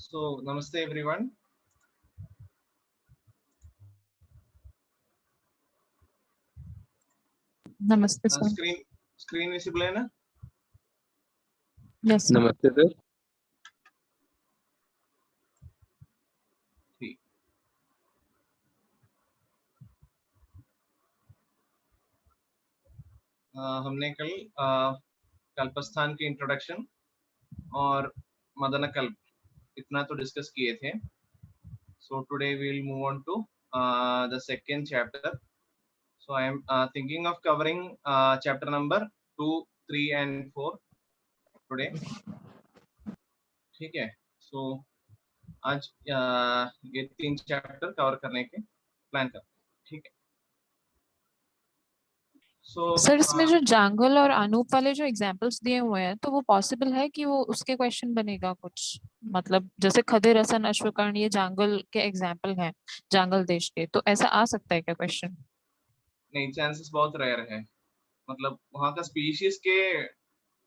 So, namaste everyone. नमस्ते sir. Screen visible है ना? Yes sir. नमस्ते सर। ठीक। हमने कल कल्पस्थान की इंट्रोडक्शन और मदनकल्प इतना तो डिस्कस किए थे. So today we will move on to the second chapter. So I am thinking of covering chapter number 2, 3 and 4 today. ठीक है. So आज ये 3 चैप्टर कवर करने के प्लान करते हैं. ठीक है. So सर इसमें जो जांगल और अनूप वाले जो एग्जांपल्स दिए हुए हैं तो वो पॉसिबल है कि वो उसके क्वेश्चन बनेगा कुछ, मतलब जैसे खदिर हसन अश्वकर्ण ये जांगल के एग्जांपल हैं जांगल देश के, तो ऐसा आ सकता है क्या क्वेश्चन? नहीं, चांसेस बहुत रेयर है. मतलब वहाँ का स्पीशीज के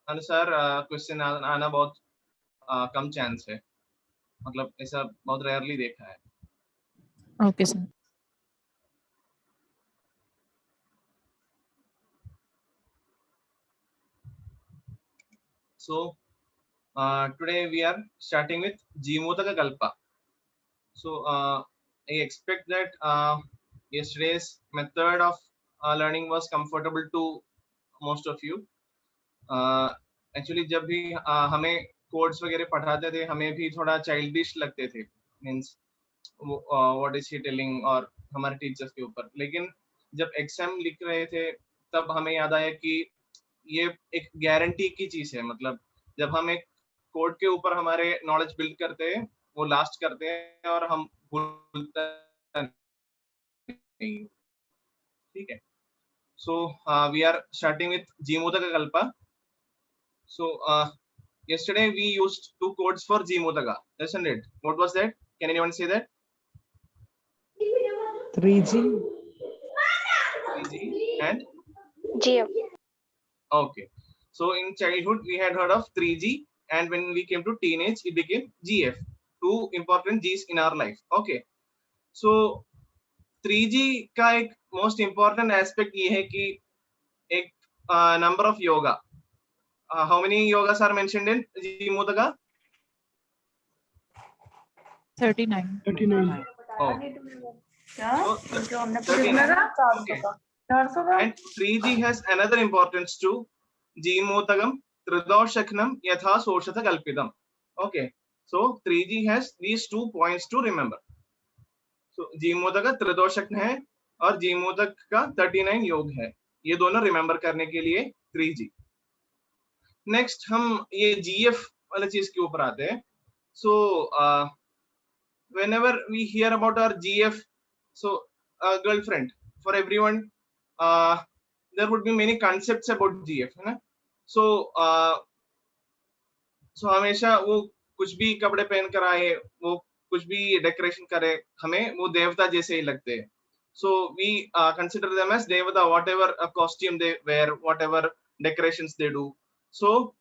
अनुसार क्वेश्चन आना बहुत कम चांस है. मतलब ऐसा बहुत रेयरली देखा है. Okay sir. So today we are starting with Jimutaka Kalpa. So I expect that yesterday's method of learning was comfortable to most of you. Actually जब भी हमें कोड्स वगैरह पढ़ाते थे हमें भी थोड़ा चाइल्डिश लगते थे. Means what is he telling और हमारे टीचर्स के ऊपर. लेकिन जब एग्जाम लिख रहे थे तब हमें याद आया कि ये एक गारंटी की चीज है. मतलब जब हम एक कोड के ऊपर हमारे नॉलेज बिल्ड करते हैं वो लास्ट करते हैं और हम भूलते नहीं. ठीक है. So we are starting with जीमोदका कल्पा. So yesterday we used 2 codes for Gmotaka, isn't it? What was that? Can anyone say that? 3G. 3G and GF. okay. So in childhood we had heard of 3G, and when we came to teenage it became GF. 2 important G's in our life. Okay. So 3G का एक most important aspect ये है कि एक number of yoga. How many yogas are mentioned in Jimotaka? 39. 39. Oh. So 39. Okay. And 3G has another importance too. Jimotagam Tridoshaknam Yatha Soshata Kalpidam. Okay. So 3G has these 2 points to remember. So Jimotaka Tridoshakn है और Jimotak का 39 योग है. ये दोनों remember करने के लिए 3G. नेक्स्ट हम ये GF वाली चीज के ऊपर आते हैं. सो whenever we hear about our GF, so girlfriend, for everyone there would be many concepts about GF, है ना. So हमेशा वो कुछ भी कपड़े पहन कर आए, वो कुछ भी डेकोरेशन करे, हमें वो देवता जैसे ही लगते हैं. So we consider them as devata, whatever costume they wear, whatever decorations they do. So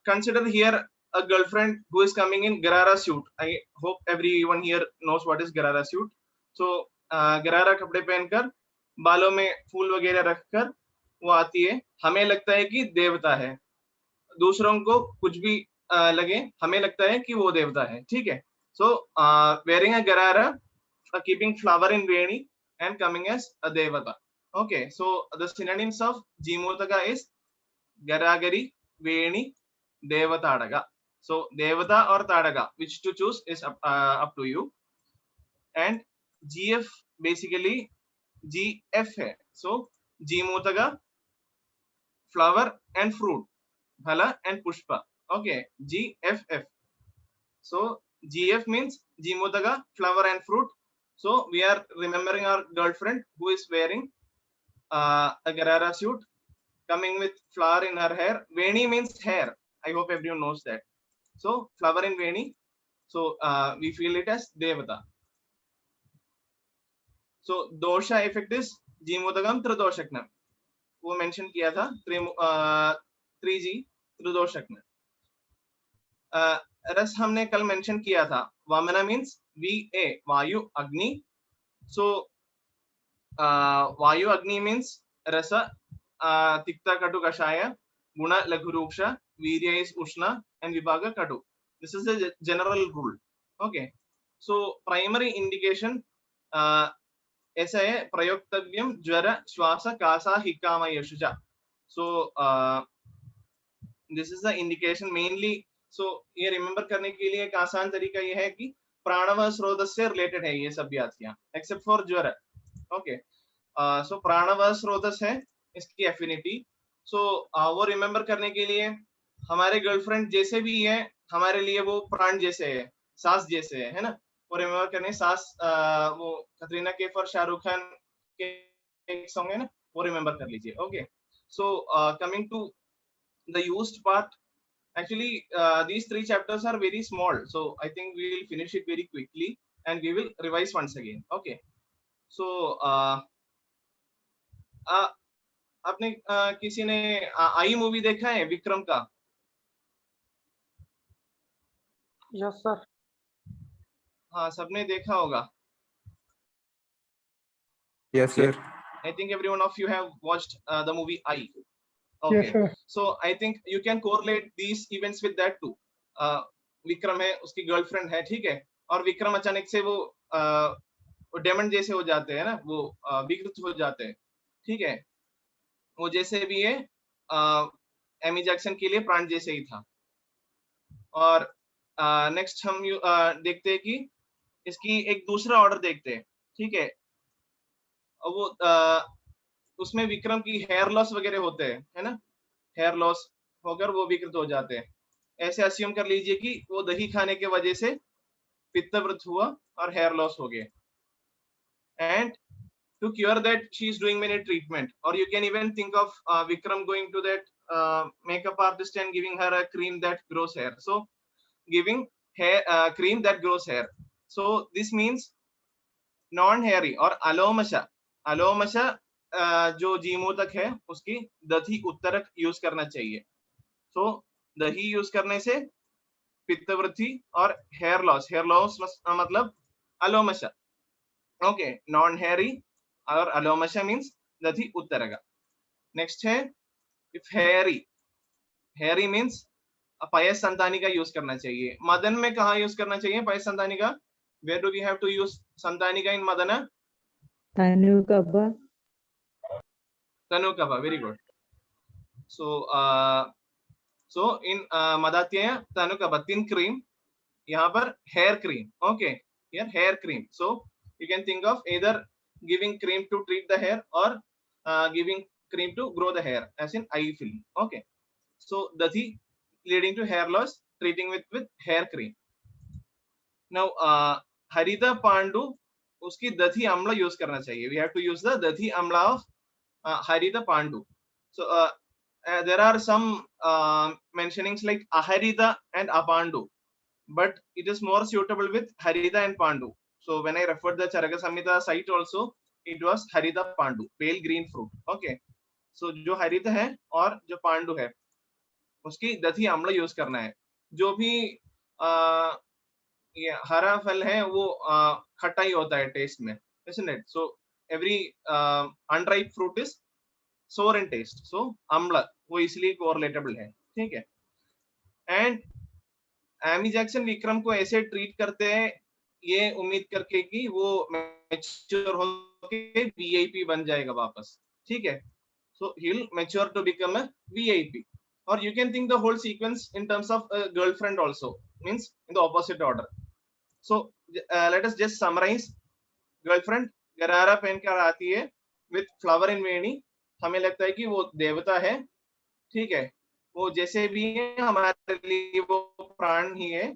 consider here a girlfriend who is coming in Garara suit. I hope everyone here knows what is Garara suit. So Garara कपड़े पहनकर बालों में फूल वगैरह रखकर वो आती है. हमें लगता है कि देवता है, दूसरों को कुछ भी लगे, हमें लगता है कि वो देवता है. ठीक है. So wearing a Garara, keeping flower in veni and coming as a devata. Okay. So the synonyms of Jimotaka is Garagari, Veni, Devatadaga. So Devata or Tadaga, which to choose is up to you. And GF basically GF hai. So Jimotaka, flower and fruit, Bhala and Pushpa. Okay, GFF. So GF means Jimotaka, flower and fruit. So we are remembering our girlfriend who is wearing a Garara suit, coming with flower in her hair. Veni means hair. I hope everyone knows that. So flower in Veni. So we feel it as Devata. So dosha effect is Jimotagam Tridoshaknam. वो mention किया था 3G Tridoshaknam. रस हमने कल mention किया था, वामना means VA, वायु अग्नि. So वायु अग्नि मीन्स रस, तिक्ता कटु कषाय, गुण लघु रूक्ष, वीर्य is उष्ण and विभाग कटु. This is the general rule. Okay. So primary indication ऐसा है प्रयोक्तव्यम ज्वर श्वास कासा हिक्कामयेषु च. So this is the indication mainly. So ये रिमेम्बर करने के लिए एक आसान तरीका ये है कि प्राणव स्रोत से रिलेटेड है ये सब व्याधियां, एक्सेप्ट फॉर ज्वर. ओके. सो प्राणव स्रोत है इसकी एफिनिटी. सो वो रिमेम्बर करने के लिए हमारे गर्लफ्रेंड जैसे भी है हमारे लिए वो प्राण जैसे है, सास जैसे है ना. वो रिमेम्बर करने सास, वो कतरीना कैफ और शाहरुख खान के एक सॉन्ग है ना, वो रिमेम्बर कर लीजिए. Okay. So coming to the used part, actually these 3 chapters are very small, so I think we will finish it very quickly and we will revise once again. Okay. So आपने किसी ने आई movie देखा है विक्रम का? Yes sir. हाँ, सबने देखा होगा. Yes, sir. I think every one of you have watched the movie I. Yes Okay. sir. So I think you can correlate these events with that too. Vikram है, उसकी गर्लफ्रेंड है, ठीक है, और विक्रम अचानक से वो डेमन जैसे हो जाते हैं ना, वो विकृत हो जाते हैं, ठीक है. वो जैसे भी है एमी जैक्सन के लिए प्राण जैसे ही था. और नेक्स्ट हम देखते हैं कि इसकी एक दूसरा ऑर्डर देखते हैं, ठीक है. वो उसमें विक्रम की हेयर लॉस वगैरह होते हैं, है ना, हेयर लॉस होकर वो विकृत हो जाते हैं. ऐसे अस्यूम कर लीजिए कि वो दही खाने के वजह से पित्तवृत हुआ और हेयर लॉस हो गए. And to cure that she is doing many treatment, or you can even think of Vikram going to that makeup artist and giving her a cream that grows hair. So giving hair cream that grows hair. So this means non hairy or alomasha. Alomasha जो जीमूतक है उसकी दधी उत्तरक use करना चाहिए. So दही use करने से पित्तवृद्धि और hair loss मतलब अलोमशा. ओके. नॉन हेयरी और अलोमशा मीन्स दधी उत्तरगा. नेक्स्ट है इफ हेयरी मीन्स पयस संतानी का यूज करना चाहिए. मदन में कहा यूज करना चाहिए पयस संतानी का? Where do we have to use संतानी का इन मदन? तनुकभा. Very good. सो इन मदात्यय तनुकभा थिन क्रीम, यहाँ पर hair cream. Okay. Here hair cream. So you can think of either giving cream to treat the hair or giving cream to grow the hair, as in eye filling. Okay. So dathi leading to hair loss, treating with hair cream. Now harita pandu uski dathi amla use karna chahiye. We have to use the dathi amla of harita pandu. So there are some mentionings like aharita and apandu, but it is more suitable with harita and pandu. So when I referred the Charaka Samhita site also, it was Harita Pandu, pale green fruit. Okay. So जो हरित है और जो पांडु है उसकी दधी आम्ल use करना है. जो भी ये हरा फल है वो खट्टा ही होता है टेस्ट में, isn't it? So every unripe fruit is sour in taste. So आम्ल वो इसलिए correlatable है, ठीक है. And एमी जैक्सन विक्रम को ऐसे ट्रीट करते हैं ये उम्मीद करके कि वो मैच्योर होके वीआईपी बन जाएगा वापस, ठीक है. So he will mature to become a VIP. और you can think the whole sequence in terms of girlfriend also, means in the opposite order. So let us just summarize. Girlfriend गरारा पहनकर आती है विथ फ्लावर इन वेणी. हमें लगता है कि वो देवता है, ठीक है. वो जैसे भी है हमारे लिए वो प्राण ही है.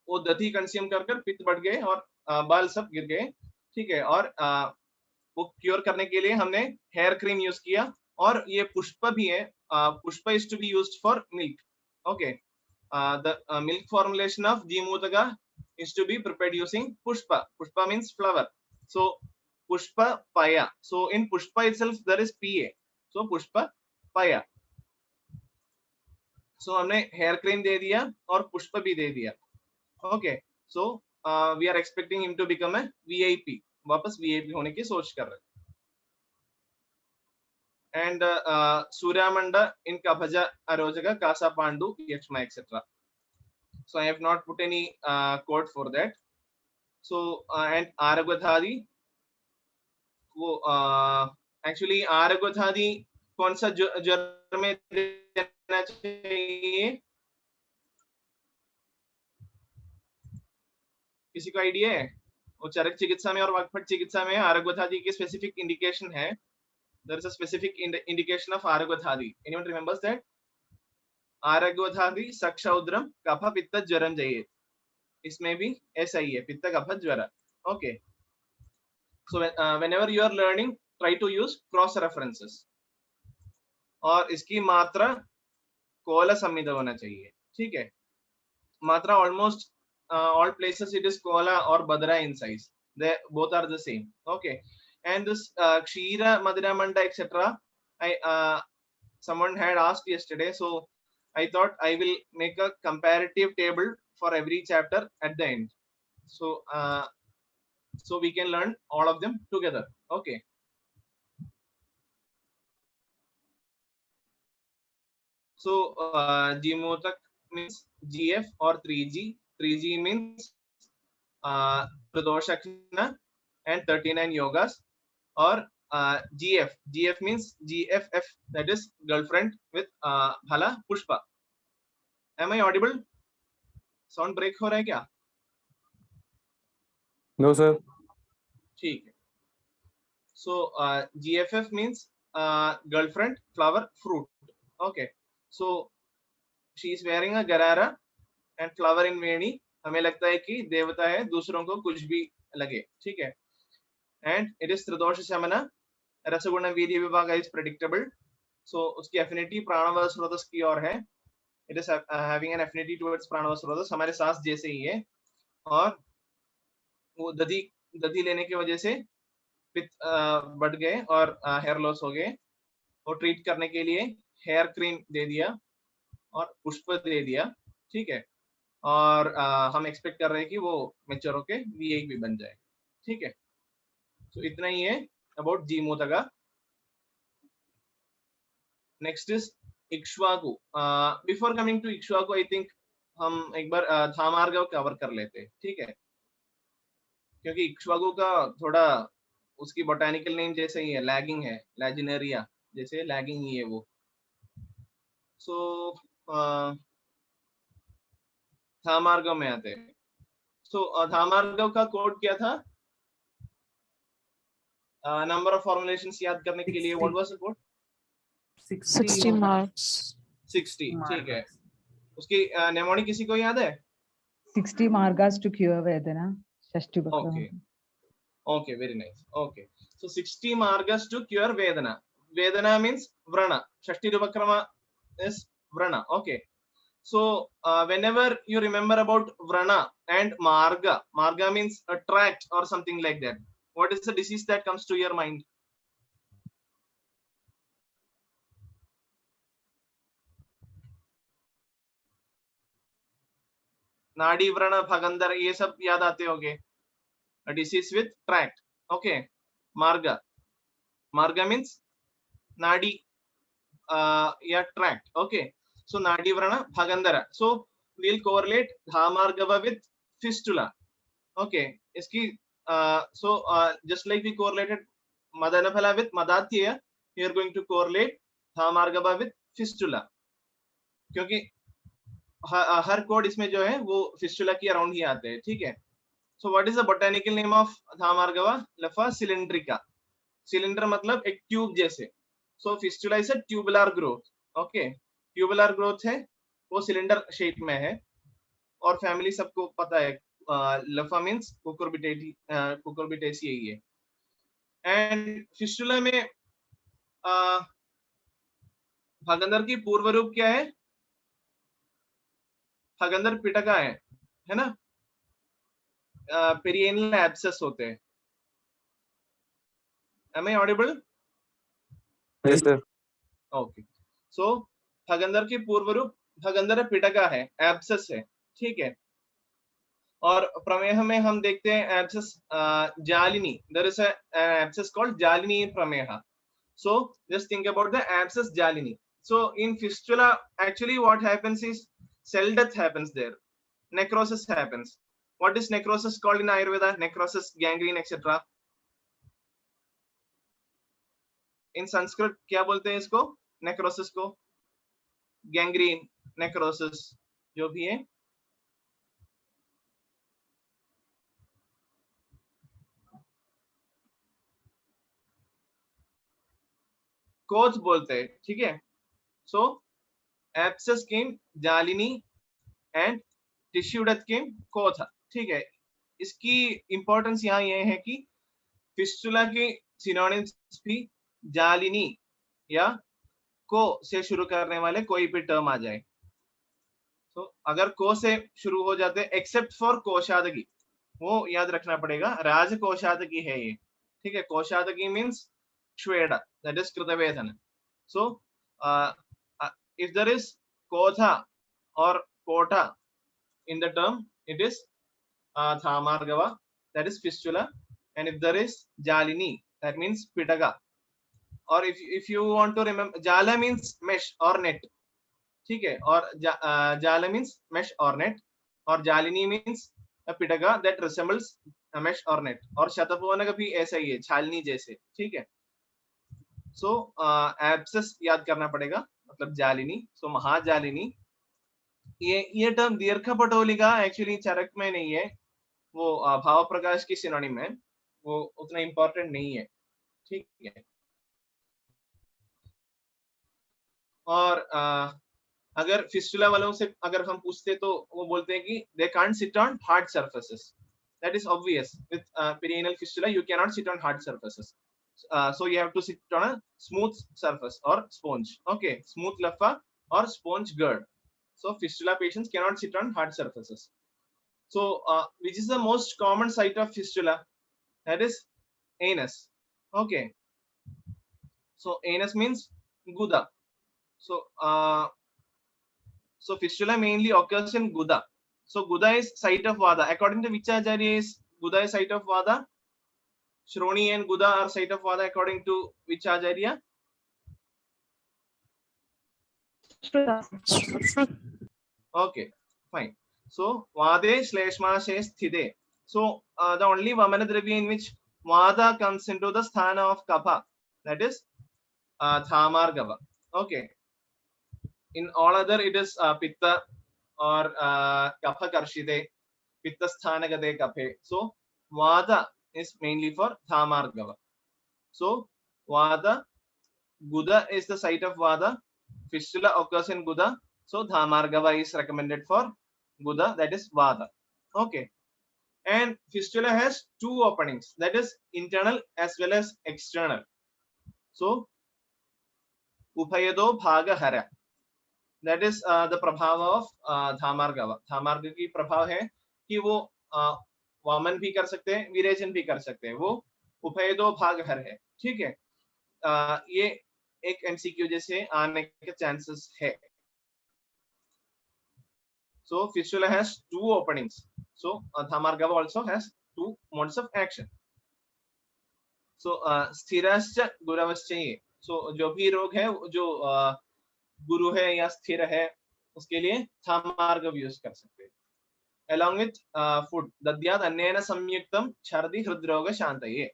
वो दधी कंज्यूम कर पित्त बढ़ गए और बाल सब गिर गए, ठीक है. और वो क्योर करने के लिए हमने हेयर क्रीम यूज किया. और ये पुष्प भी है. पुष्प is to be used for milk. Okay. The milk formulation of जीमूतका is to be prepared using pushpa. Pushpa means flower. So pushpa paya. So in pushpa itself there is pa. So pushpa paya. सो हमने hair crane दे दिया और पुष्प भी दे दिया. Okay, so we are expecting him to become a VIP. वापस VIP होने की सोच कर रहे. And Suryamanda in Kabhaja Arojaga Kasa Pandu Yakshma etc. So I have not put any code for that. So and Aragwadhadi वो actually Aragwadhadi कौन सा ज्वर में देना चाहिए? किसी को आइडिया है? वो चरक चिकित्सा में और वागफट चिकित्सा में आरगवधादी की स्पेसिफिक इंडिकेशन है. There is a specific indication of Aragwadhadi. Anyone remembers that? Aragwadhadi, Sakshaudram, Kapha, Pitta, Jwaram, Jayet. इसमें भी ऐसा ही है, पित्त कफ ज्वर. Okay. So whenever you are learning, try to use cross references. और इसकी मात्रा कोला संमित होना चाहिए. ठीक है. मात्रा almost all places it is kola or badra in size. They both are the same. Okay. And this Kshira, Madhura Manda, etc. Someone had asked yesterday, so I thought I will make a comparative table for every chapter at the end. So so we can learn all of them together. Okay. So Gmotak means GF or 3G. 3G means Pradoshakna and 39 yogas. Or GF. GF means GFF, that is girlfriend with Bhala Pushpa. Am I audible? Sound break हो रहा है क्या? No sir. ठीक है. So GFF means girlfriend, flower, fruit. Okay. So she is wearing a garara and flower in वेणी. हमें लगता है कि देवता है, दूसरों को कुछ भी लगे. ठीक है. And it is Tridosha Samana. रसगुण वीर्य विभाग is predictable. So उसकी affinity प्राणव स्रोतस की ओर है. It is having an affinity towards प्राणव स्रोतस. हमारे सास जैसे ही है. और वो दधी लेने की वजह से पित्त बढ़ गए और हेयर लॉस हो गए. वो ट्रीट करने के लिए हेयर क्रीम दे दिया और पुष्प दे दिया. ठीक है. और हम एक्सपेक्ट कर रहे हैं कि वो मैच्योर होके वीआईपी बन जाए. ठीक है. तो इतना ही है about Gmotaka. Next is Ikshvaku. Before coming to Ikshvaku, I think हम एक बार धामार्गव कवर कर लेते हैं. ठीक है. क्योंकि इक्ष्वाकु का थोड़ा उसकी बोटानिकल नेम जैसे ही है, लैगिंग है, लैजिनेरिया जैसे लैगिंग ही है वो. सो धामार्गव में आते हैं. सो धामार्गव का कोड क्या था? नंबर ऑफ फॉर्मुलेशंस याद करने के लिए what was the code? 60 marks. 60. ठीक है. उसकी नेमोनी किसी को याद है? 60 margas to cure Vedana. Shashti Bhakra. Okay. Okay, very nice. Okay. So 60 margas to cure Vedana. Vedana means Vrana. Shashti Rupakrama is Vrana. Okay. So whenever you remember about Vrana and Marga, Marga means a tract or something like that. What is the disease that comes to your mind? नाड़ी व्रण भगंदर ये सब याद आते होंगे. A disease with tract. Okay. Marga. Marga means nadi या tract. Okay. So nadi vrana bhagandara. So we'll correlate dhamargava with fistula. Okay. इसकी so just like we correlated madanaphala with madatya, we are going to correlate dhamargava with fistula. क्योंकि हर code इसमें जो है वो fistula की around ही आते हैं. ठीक है. So what is the botanical name of Dhamargava? Lapha cylindrica. Cylinder मतलब एक ट्यूब जैसे. So fistula is a tubular growth. Okay. Tubular growth है, वो सिलेंडर शेप में है. और फैमिली सबको पता है. Lapha means Cucurbitaceae यही है. And fistula में भगंदर की पूर्व रूप क्या है? भगंदर पिटका है ना? पेरिएनल एब्सेस होते हैं. Am I audible? Yes sir. Okay. So भगंदर की पूर्व रूप भगंदर पिटका है, एब्सेस है, ठीक है। और प्रमेह में हम देखते हैं एब्सेस जालिनी, देयर इज एब्सेस कॉल्ड जालिनी इन प्रमेह. So just think about the abscess jalini. So in fistula, actually what happens is cell death happens there, necrosis happens. What is necrosis called in Ayurveda? Necrosis, gangrene, etc. In Sanskrit क्या बोलते हैं इसको? Necrosis को gangrene, necrosis जो भी है. कोथ बोलते हैं, ठीक है. So abscess came jalini and tissue death came कोथ, ठीक है. इसकी इंपॉर्टेंस यहाँ ये है कि फिस्टुला के सिनोनिम्स भी जालिनी या को से शुरू करने वाले कोई भी टर्म आ जाए. तो अगर को से शुरू हो जाते एक्सेप्ट फॉर कोशादगी, वो याद रखना पड़ेगा, राज कोशादगी है ये, ठीक है. कोशादगी मीन्स श्वेड, दैट इज कृतवेदन. सो इफ देयर इज कोथा और कोटा in the term, it is Thamargava, that is fistula. And if there is Jalini, that means Pitaka. Or if you want to remember, Jala means mesh or net, ठीक है. और Jala means mesh or net, और Jalini means a Pitaka that resembles a mesh or net. और शतपवन का भी ऐसा ही है, छालनी जैसे, ठीक है. So abscess याद करना पड़ेगा, मतलब जालिनी. So महाजालिनी. ये टर्म दीर्घ पटोलिका एक्चुअली चरक में नहीं है, वो भाव प्रकाश की सिनोनिम है, वो उतना इंपॉर्टेंट नहीं है, ठीक है. और अगर फिस्टुला वालों से अगर हम पूछते तो वो बोलते हैं कि they can't sit on hard surfaces. That is obvious. With perineal fistula you can not sit on hard surfaces, so you have to sit on a smooth surface और स्पॉन्ज. ओके, स्मूथ लफा और sponge guard. So fistula patients cannot sit on hard surfaces. So which is the most common site of fistula? That is anus. Okay. So anus means guda. So so fistula mainly occurs in guda. So guda is site of vada. According to which acharya is guda is site of vada? Shroni and guda are site of vada according to which acharya? Okay, fine. So vade shleshmashe sthite. So the only vamana dravya in which vada comes into the sthana of kapha, that is thamargava. Okay. In all other it is pitta or kapha karshite, pitta sthanagate kaphe. So vada is mainly for thamargava. So vada, guda is the site of vada. Fistula occurs in guda. So Thamargava is recommended for guda, that is vada. Okay. And fistula has two openings, that is internal as well as external. So upayado bhagahara, that is the prabhava of Thamargava. Thamarga की प्रभाव है कि वो वामन भी कर सकते हैं, विरेचन भी कर सकते हैं, वो उपयदो भागहर है, ठीक है. ये एक MCQ जैसे आने के चांसेस है. So fistula has two openings. So Thamargava also has two modes of action. So स्थिरश्च गुरवश्च ये. So जो भी रोग है जो गुरु है या स्थिर है उसके लिए Thamargava यूज कर सकते हैं. Along with food, दद्यात् अन्नेन संयुक्तं छर्दि हृद्रोग शान्तये.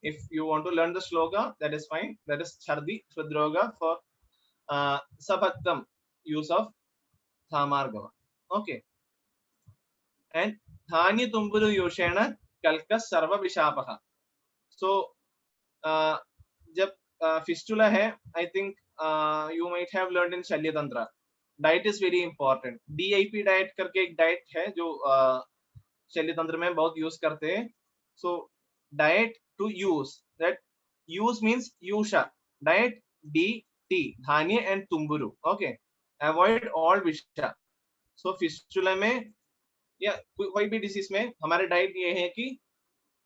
If you want to learn the shloka, that is fine. That is छर्दि हृद्रोग for sabhaktam use of Thamargava. Okay. And dhanya tumburu yoshena kalka sarva vishapaha. So जब fistula है, I think you might have learned in Shalya Tantra. Diet is very important. DIP diet करके एक diet है जो शल्य तंत्र में बहुत यूज करते हैं. So diet to use, that use means yusha. Diet DT, dhanya and tumburu. Okay. Avoid all visha. So fistula में या कोई भी डिसीज में हमारे डाइट ये है कि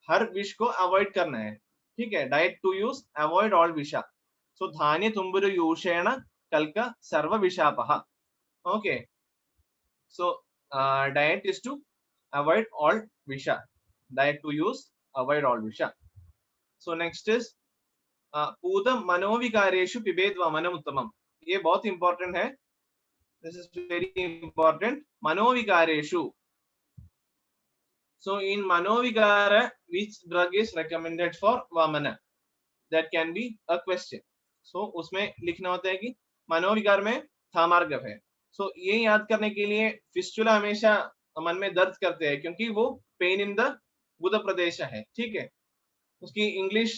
हर विष को अवॉइड करना है, ठीक है. Diet to use avoid all विषा. सो धान्य तुम्बुरु यूषेण कल्क सर्व विषापः. Okay. So diet is to avoid all visha. Diet to use, avoid all visha. So next is पूतं मनोविकारेषु पिबेद वमनम उत्तमम. ये बहुत इंपॉर्टेंट है. This is very important. मनोविकारेषु. So in manovikara, which drug is recommended for vamana? That can be a question. So उसमें लिखना होता है कि मनोविकार में थामार्गव है. So ये याद करने के लिए फिस्टुला हमेशा मन में दर्द करते हैं क्योंकि वो पेन इन द गुद प्रदेश है. ठीक है. उसकी इंग्लिश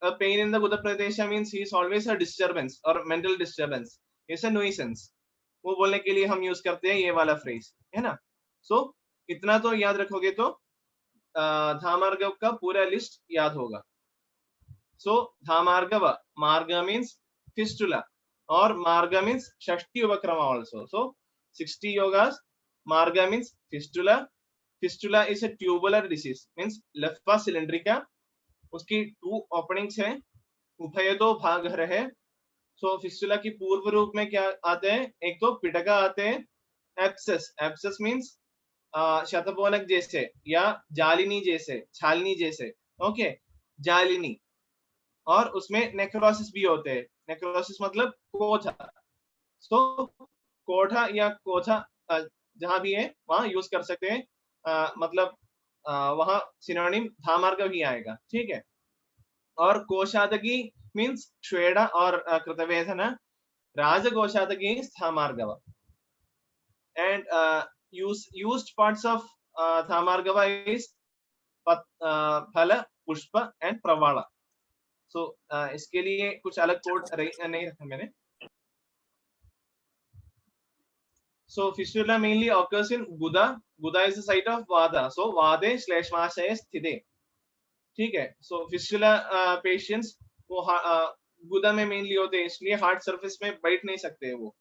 पेन इन द गुद प्रदेश means he is always a disturbance और mental disturbance. It's a nuisance. वो बोलने के लिए हम यूज करते हैं ये वाला फ्रेज, है ना. सो इतना तो याद रखोगे तो धामार्गव का पूरा लिस्ट याद होगा. सो धामार्गव, मार्ग मीन्स फिस्टुला और मार्ग मीन्स षष्ठी उपक्रम ऑल्सो. सो 60 योगास. मार्ग means fistula. Fistula is a tubular disease means left सिलेंड्रिका. उसकी 2 ओपनिंग्स हैं. उभयतो भाग है. सो फिस्टुला की पूर्व रूप में क्या आते हैं? एक तो पिटका आते हैं. एब्सेस. एब्सेस मीन्स शतपोलक जैसे या जालिनी जैसे, छालनी जैसे. ओके, जालिनी. और उसमें नेक्रोसिस भी होते हैं. नेक्रोसिस मतलब कोठा. सो कोठा या कोठा जहां भी है वहां यूज कर सकते हैं. मतलब वहां सिनोनिम धामार्गव ही आएगा. ठीक है. और कोशातकी मीन्स श्वेड़ा और कृतवेधना. राजकोशातकी धामार्गव. And used parts of Thamargava is Phala, Pushpa and Pravala. So इसके लिए कुछ अलग कोड नहीं रखा मैंने. So fistula mainly occurs in Guda. Guda is the site of Vada. So Vade / Mashaye Sthite. ठीक है. So fistula patients वो गुदा में मेनली होते हैं, इसलिए हार्ड सरफेस में बैठ नहीं सकते वो.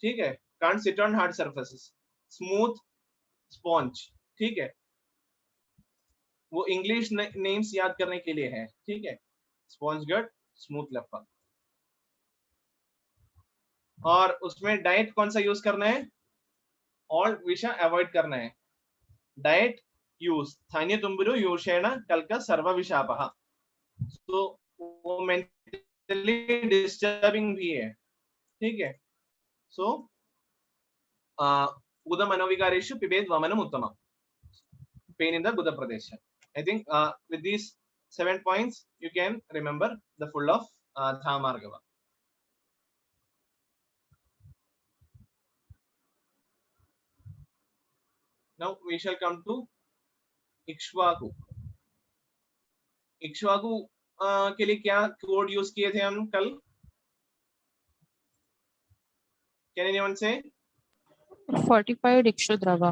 ठीक है. Can't sit on hard surfaces. Smooth sponge. ठीक है. वो इंग्लिश नेम्स याद करने के लिए है. ठीक है. स्पॉन्ज गट, स्मूथ लफा. और उसमें डाइट कौन सा यूज करना है? ऑल विषा अवॉइड करना है. डाइट यूज स्थानीय तुम्बुरु योषेण कल्का सर्व विषापः. तो वो मेंटली डिस्टर्बिंग भी है. ठीक है. सो Guda Manovigareshu Pibed Vamanam Uttamam. Pain in the Guda Pradesh. I think with these 7 points, you can remember the full of Dhamargava. Now we shall come to Ikshvaku. Ikshvaku के लिए क्या code use किए थे हम कल? Can anyone say? Fortified Ikshudrava.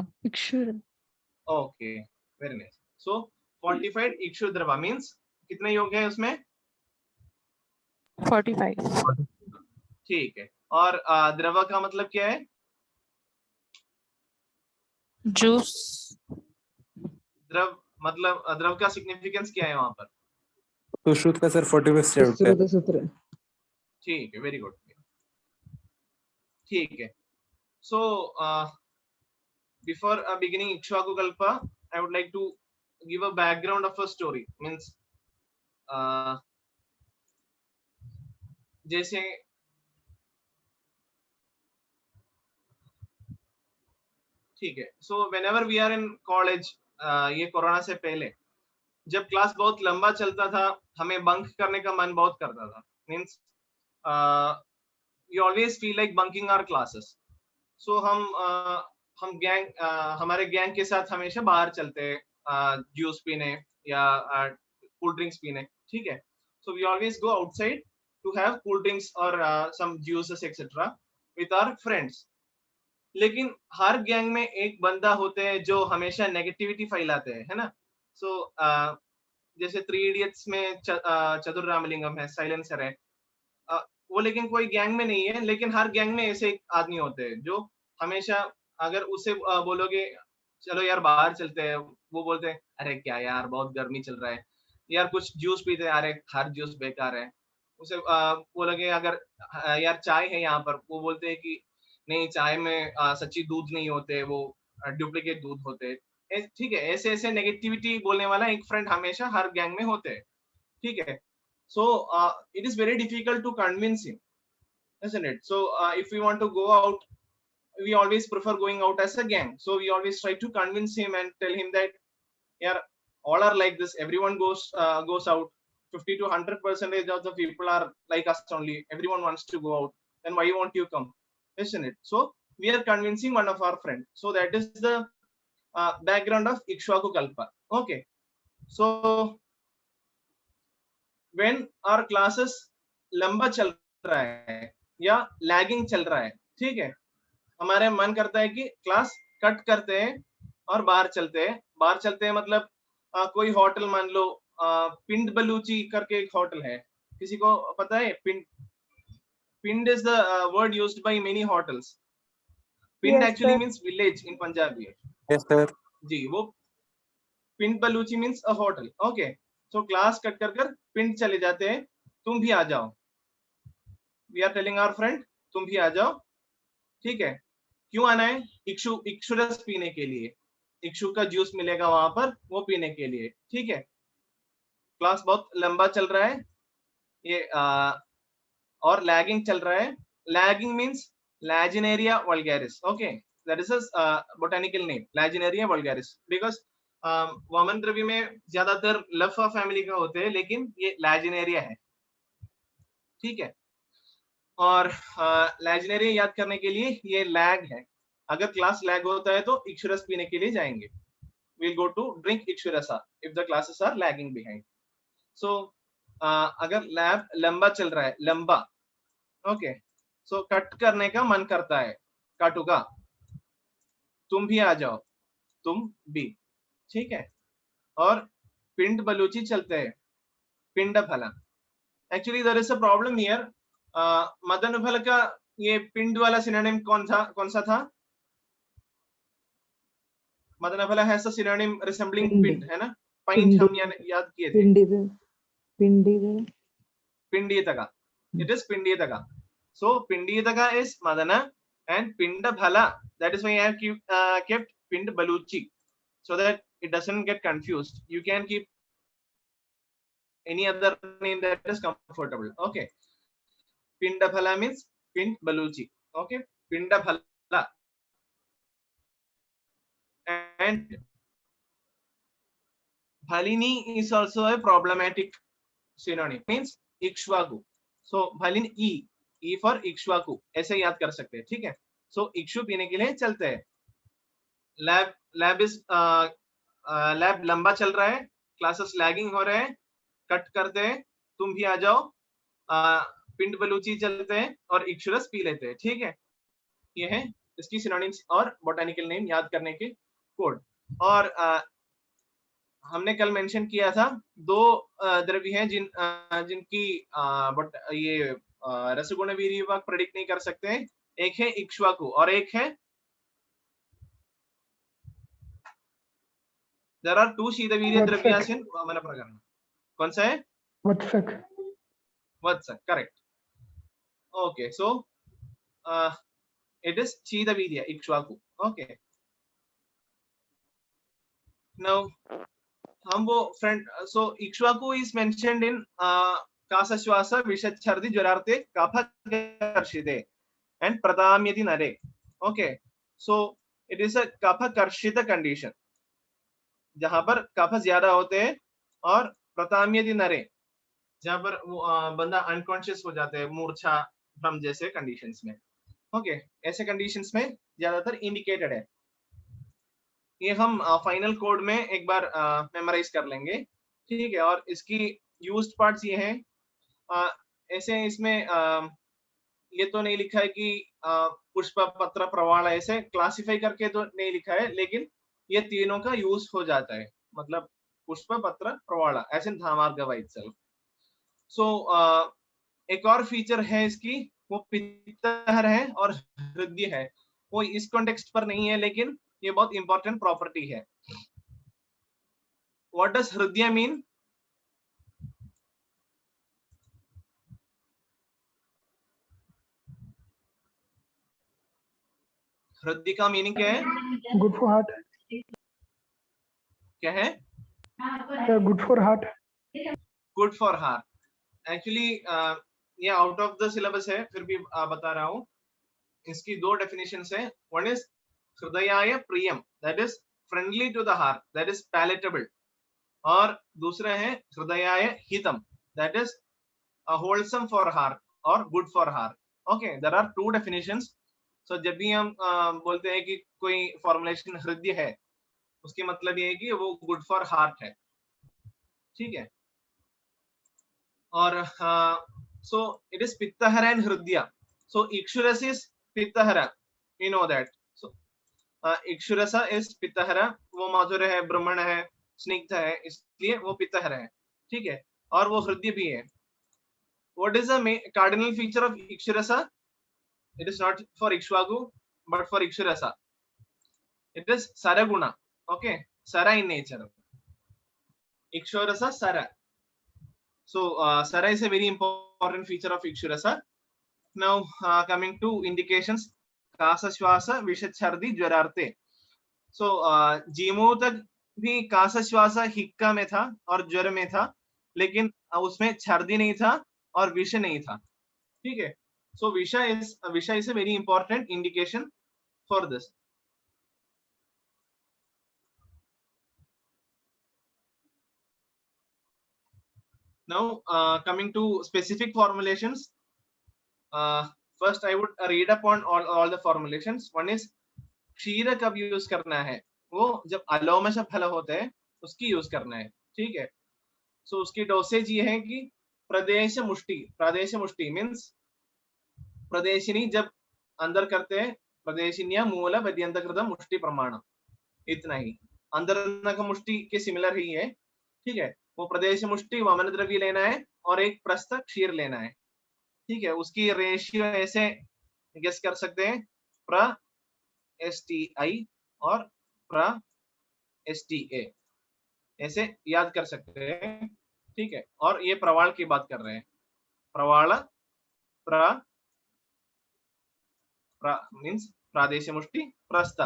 Okay, very nice. So fortified Ikshudrava means कितने योग है उसमें? 45. ठीक है. और द्रवा का मतलब क्या है? Juice. द्रव मतलब द्रव का सिग्निफिकेंस क्या है वहां पर? तो श्रुत का सर 45 सूत्र. ठीक है. Very good. ठीक है. So before beginning Ikshvaku Kalpa, I would like to give a background of a story. Means जैसे ठीक है. So whenever we are in college, ये कोरोना से पहले जब क्लास बहुत लंबा चलता था, हमें बंक करने का मन बहुत करता था. Means we always feel like bunking our classes. So हम गैंग हमारे गैंग के साथ हमेशा बाहर चलते हैं जूस पीने या कूल ड्रिंक्स पीने. ठीक है. So we always go outside to have cool drinks or some juices etc. with our friends. लेकिन हर गैंग में एक बंदा होते हैं जो हमेशा नेगेटिविटी फैलाते हैं, है ना. सो जैसे 3 इडियट्स में चतुर रामलिंगम है, साइलेंसर है. वो लेकिन कोई गैंग में नहीं है, लेकिन हर गैंग में ऐसे एक आदमी होते हैं जो हमेशा अगर उसे बोलोगे चलो यार बाहर चलते हैं, वो बोलते हैं अरे क्या यार बहुत गर्मी चल रहा है यार, कुछ जूस पीते हैं, अरे हर जूस बेकार है. उसे बोलोगे अगर यार चाय है यहाँ पर, वो बोलते हैं कि नहीं चाय में सच्ची दूध नहीं होते, वो डुप्लीकेट दूध होते। ठीक है, ऐसे ऐसे नेगेटिविटी बोलने वाला एक फ्रेंड हमेशा हर गैंग में होते हैं, ठीक है। So it is very difficult to convince him, isn't it? So if we want to go out, we always prefer going out as a gang, so we always try to convince him and tell him that yeah, all are like this, everyone goes out, 50 to 100% of the people are like us only, everyone wants to go out, then why won't you come, isn't it? So we are convincing one of our friends, so that is the background of Ikshvaku Kalpa. Okay, so when our classes लंबा चल रहा है या lagging चल रहा है, ठीक है, हमारे मन करता है कि क्लास कट करते हैं और बाहर चलते हैं। बाहर चलते हैं मतलब कोई होटल मान लो, पिंड बलूची करके एक होटल है, किसी को पता है? Pind is the word used by many hotels. Pind Yes, actually sir. Means village in Punjabi. Yes, sir. जी, वो Pind Baluchi means a hotel. Okay, so class cut कर पिंड चले जाते हैं, तुम भी आ जाओ। We are telling our friend तुम भी आ जाओ, ठीक है। क्यों आना है? इक्षु रस पीने के लिए, इक्षु का जूस मिलेगा वहां पर, वो पीने के लिए, ठीक है। क्लास बहुत लंबा चल रहा है ये और लैगिंग चल रहा है। Lagging means Lagenaria vulgaris. Okay, that is a botanical name, Lagenaria vulgaris, because वामन द्रव्य में ज्यादातर लफा फैमिली का होते हैं, लेकिन ये लैजिनेरिया है, ठीक है। और लैजिनेरिया याद करने के लिए ये लैग है। अगर क्लास लैग होता है तो इक्षुरस पीने के लिए जाएंगे, we'll go to drink इक्षुरसा if the classes are lagging behind. So अगर लैब लंबा चल रहा है, लंबा, ओके, सो कट करने का मन करता है, काटूगा, तुम भी आ जाओ, तुम भी, ठीक है। और पिंड बलूची चलते हैं, पिंड फला। Actually there is a problem here. Madan फल का ये पिंड वाला सिनोनिम कौन सा था? मदन फल हैज अ सिनोनिम रिसेंबलिंग पिंड, है ना? पाइंट हम याद किए थे, पिंडीतका, it is pinditaka. So pinditaka is madana and pinda bhala, that is why I have kept pind baluchi, so that it doesn't get confused. You can keep any other name that is comfortable. Okay, pinda bhala means pind baluchi. Okay, pinda bhala. And bhalini is also a problematic synonym, means ikshvaku. So bhalin e for ikshvaku, ऐसे याद कर सकते हैं, ठीक है। सो इक्षु पीने के लिए चलते हैं। लैब लंबा चल रहा है, क्लासेस लैगिंग हो रहे हैं, कट करते हैं, तुम भी आ जाओ, पिंड बलूची चलते हैं और इक्षुरस पी लेते हैं, ठीक है। ये है इसकी सिनोनिम्स और बोटेनिकल नेम याद करने के कोड। और हमने कल मेंशन किया था दो द्रव्य हैं जिनकी ये रसगुण वीर्य विभाग प्रेडिक्ट नहीं कर सकते हैं। एक है इक्ष्वाकु और एक है, देयर आर टू शीतवीर्य द्रव्यास इन वामन प्रकरण। कौन सा है? Vatsak. वत्सक, correct. Okay, so it is शीतवीर्य इक्ष्वाकु। ओके, नाउ हम वो फ्रेंड, सो इक्ष्वाकु इज मेंशन्ड इन कासश्वास विषच्छर्दि ज्वरार्थे कफकर्षिते एंड प्रदाम्यति नरे। Okay, so it is a कफकर्षित कंडीशन, जहां पर कफ ज्यादा होते हैं, और प्रताम्यति नरे, जहां पर बंदा अनकॉन्शियस हो जाते हैं, मूर्छा भ्रम जैसे कंडीशंस में। ओके, ऐसे कंडीशंस में ज्यादातर इंडिकेटेड है। ये हम फाइनल कोड में एक बार मेमोराइज कर लेंगे, ठीक है। और इसकी यूज्ड पार्ट्स ये हैं, ऐसे इसमें ये तो नहीं लिखा है कि पुष्प पत्र प्रवाल, ऐसे क्लासिफाई करके तो नहीं लिखा है, लेकिन ये तीनों का यूज हो जाता है, मतलब पुष्प पत्र प्रवाल ऐसे धामार्गव itself. सो एक और फीचर है इसकी, वो पित्तहर है और हृदय है। वो इस कॉन्टेक्स्ट पर नहीं है, लेकिन ये बहुत इंपॉर्टेंट प्रॉपर्टी है। व्हाट डज हृदय मीन? हृदय का मीनिंग क्या है? Good for heart. क्या है? Good for heart. Good for heart. Actually ये आउट ऑफ द सिलेबस है, फिर भी बता रहा हूँ। इसकी दो डेफिनेशंस है। वन इज हृदयाय प्रियम, that is friendly to the heart, that is palatable. और दूसरा है हृदयाय हितम, that is wholesome for heart और good for heart. Okay, there are two definitions. So जब भी हम बोलते हैं कि कोई फॉर्मुलेशन हृदय है, उसके मतलब ये है कि वो गुड फॉर हार्ट है। ठीक है। और so it is pittahara and hridya. So ikshurasa is pittahara, you know that. So ikshurasa is pittahara, वो मधुर है, ब्रह्मण है, स्निग्ध है, इसलिए वो पित्तहर है। ठीक है। और वो हृदय भी है। What is the cardinal feature of ikshurasa? It is not for ikshvaku but for ikshurasa. It is saraguna. Okay, sara in nature. Ikshurasa sara. So sara is a very important feature of ikshurasa. Now coming to indications, Kasa श्वास विषद छर्दी ज्वरार्थे। So जीमो तक भी कासा श्वास हिक्का में था और ज्वर में था, लेकिन उसमें छर्दी नहीं था और विष नहीं था। ठीक है। So visha is a very important indication for this. Now coming to specific formulations, first I would read upon all the formulations. One is क्षीर कब यूज करना है? वो जब अलोमश फल होते हैं उसकी यूज करना है। ठीक है। सो उसकी डोसेज ये है कि प्रदेश मुष्टि मीन्स प्रदेशिनी जब अंदर करते हैं, प्रदेशिनिया मूल पर्यंतकृत मुष्टि प्रमाण, इतना ही। अंदर मुष्टि के सिमिलर ही है। ठीक है। वो प्रदेश मुष्टि वमन द्रव्य लेना है और एक प्रस्थ क्षीर लेना है। ठीक है। उसकी रेशियो ऐसे गेस कर सकते हैं, प्र STI और प्र STA, ऐसे याद कर सकते हैं। ठीक है। और ये प्रवाल की बात कर रहे हैं। प्रवाल मीन्स प्रादेश मुष्टि प्रस्थ।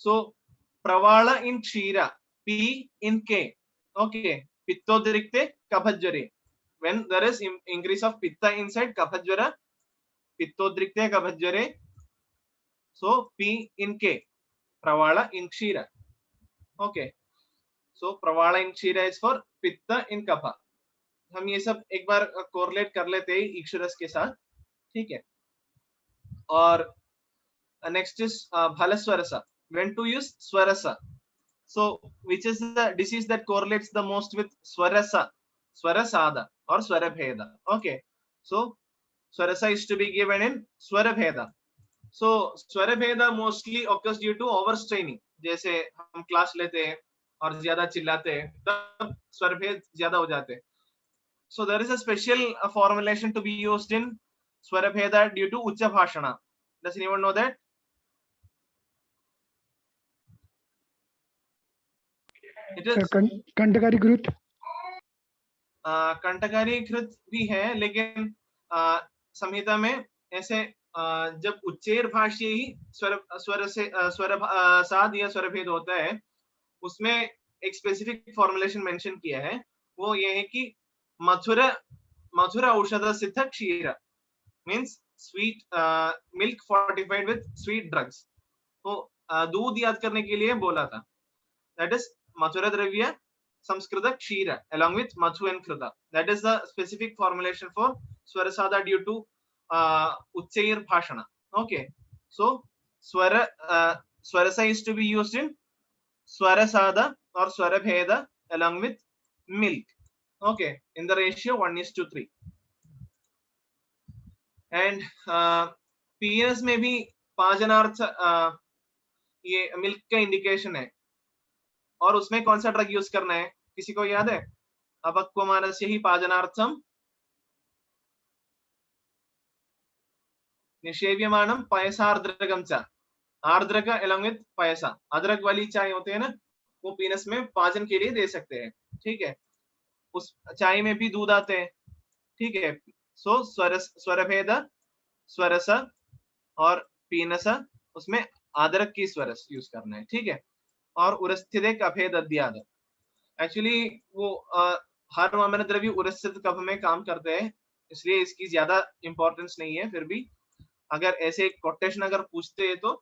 सो प्रवाल इन क्षीर, P in K. Okay, पित्तोद्रिक्ते कफज्वरे, when there is increase of pitta inside कफज्वर, पित्तोद्रिक्ते कफज्वरे. So P in K, pravala in kshira. Okay, so pravala in kshira is for pitta in kapha. हम ये सब एक बार कोरिलेट कर लेते हैं इक्षुरस के साथ। ठीक है। और नेक्स्ट इज भलस्वरसा, when to use swarasa. So which is the disease that correlates the most with swarasa, swarasada or swarabheda. Okay, so swarasa is to be given in swarabheda. So swarabheda mostly occurs due to overstraining. जैसे हम class लेते हैं और ज्यादा चिल्लाते हैं तब स्वरभेद ज्यादा हो जाते हैं। So there is a special formulation to be used in swarabheda due to ucca bhashana. Does anyone know that? It is कंटकारी कृत। कंटकारी कृत भी है, लेकिन संहिता में ऐसे जब उच्चेर भाष्य ही स्वर से स्वर साध या स्वरभेद होता है, उसमें एक स्पेसिफिक फॉर्मुलेशन मेंशन किया है। वो ये है कि मधुर औषध सिद्ध क्षीर means sweet milk fortified with sweet drugs. तो दूध याद करने के लिए बोला था। दैट इज मधुर द्रव्य संस्कृत क्षीर along with madhu and krita. That is the specific formulation for swarasada due to uccair bhashana. Okay, so swarasa is to be used in swarasada or swarabheda along with milk. Okay, in the ratio 1:3. And PS में भी पाजनार्थ ये milk का indication है। और उसमें कौन सा drug use करना है, किसी को याद है? अपक्वमानस्य ही पाजनार्थम निषेव्यमानम पयसार्द्रकम च, आर्द्रक along with पयसा, अदरक वाली चाय होते हैं ना, वो पीनस में पाचन के लिए दे सकते हैं। ठीक है। उस चाय में भी दूध आते हैं। ठीक है। सो स्वरभेद स्वरस और पीनस, उसमें आदरक की स्वरस यूज करना है, ठीक है। और उरस्थिते कफे दद्याद, एक्चुअली वो हर वामन द्रव्य उरस्थित कफ में काम करते हैं, इसलिए इसकी ज्यादा इंपॉर्टेंस नहीं है। फिर भी अगर ऐसे कोटेशन अगर पूछते हैं तो